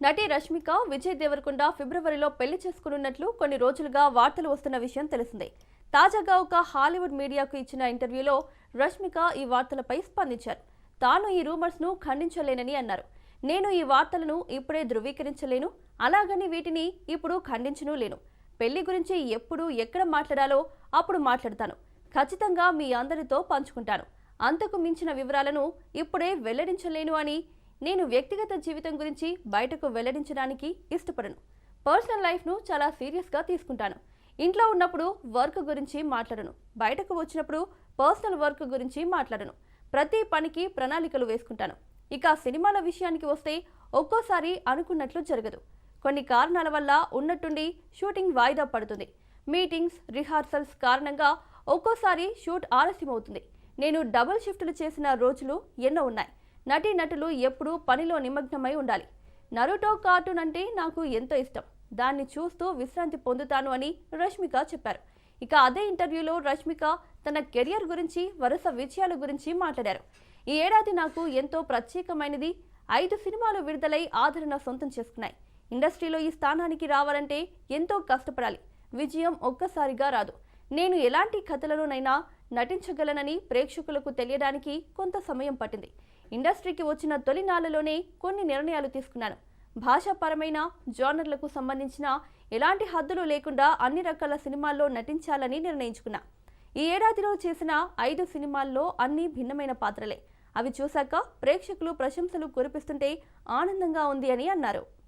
నటి రష్మిక విజయ్ దేవరకొండ ఫిబ్రవరిలో పెళ్లి చేసుకున్నట్లు కొన్ని రోజులుగా వార్తలు వస్తున్న విషయం తెలిసిందే. తాజాగా ఒక హాలీవుడ్ మీడియాకు ఇచ్చిన ఇంటర్వ్యూలో రష్మిక ఈ వార్తలపై స్పందించారు. తాను ఈ రూమర్స్ ను ఖండించలేనని అన్నారు. నేను ఈ వార్తలను ఇప్పుడే ధృవీకరించలేను, అలాగని వీటిని ఇప్పుడు ఖండించను లేను. పెళ్లి గురించి ఎప్పుడు ఎక్కడ మాట్లాడాలో అప్పుడు మాట్లాడతాను. ఖచ్చితంగా మీ అందరితో పంచుకుంటాను. అంతకు మించిన వివరాలను ఇప్పుడే వెల్లడించలేను అని నేను వ్యక్తిగత జీవితం గురించి బయటకు వెల్లడించడానికి ఇష్టపడను. పర్సనల్ లైఫ్ను చాలా సీరియస్గా తీసుకుంటాను. ఇంట్లో ఉన్నప్పుడు వర్క్ గురించి మాట్లాడను, బయటకు వచ్చినప్పుడు పర్సనల్ వర్క్ గురించి మాట్లాడను. ప్రతి పనికి ప్రణాళికలు వేసుకుంటాను. ఇక సినిమాల విషయానికి వస్తే ఒక్కోసారి అనుకున్నట్లు జరగదు. కొన్ని కారణాల వల్ల ఉన్నట్టుండి షూటింగ్ వాయిదా పడుతుంది. మీటింగ్స్, రిహార్సల్స్ కారణంగా ఒక్కోసారి షూట్ ఆలస్యం అవుతుంది. నేను డబుల్ షిఫ్టులు చేసిన రోజులు ఎన్నో ఉన్నాయి. నటీనటులు ఎప్పుడూ పనిలో నిమగ్నమై ఉండాలి. నరుటో కార్టూన్ అంటే నాకు ఎంతో ఇష్టం. దాన్ని చూస్తూ విశ్రాంతి పొందుతాను అని రష్మిక చెప్పారు. ఇక అదే ఇంటర్వ్యూలో రష్మిక తన కెరియర్ గురించి, వరుస విజయాల గురించి మాట్లాడారు. ఈ ఏడాది నాకు ఎంతో ప్రత్యేకమైనది. 5 సినిమాలు విడుదలై ఆదరణ సొంతం చేసుకున్నాయి. ఇండస్ట్రీలో ఈ స్థానానికి రావాలంటే ఎంతో కష్టపడాలి. విజయం ఒక్కసారిగా రాదు. నేను ఎలాంటి కథలలోనైనా నటించగలనని ప్రేక్షకులకు తెలియడానికి కొంత సమయం పట్టింది. ఇండస్ట్రీకి వచ్చిన తొలి నాళ్లలోనే కొన్ని నిర్ణయాలు తీసుకున్నాను. భాషాపరమైన జానర్లకు సంబంధించిన ఎలాంటి హద్దులు లేకుండా అన్ని రకాల సినిమాల్లో నటించాలని నిర్ణయించుకున్నా. ఈ ఏడాదిలో చేసిన 5 సినిమాల్లో అన్ని భిన్నమైన పాత్రలే. అవి చూశాక ప్రేక్షకులు ప్రశంసలు కురిపిస్తుంటే ఆనందంగా ఉంది అని అన్నారు.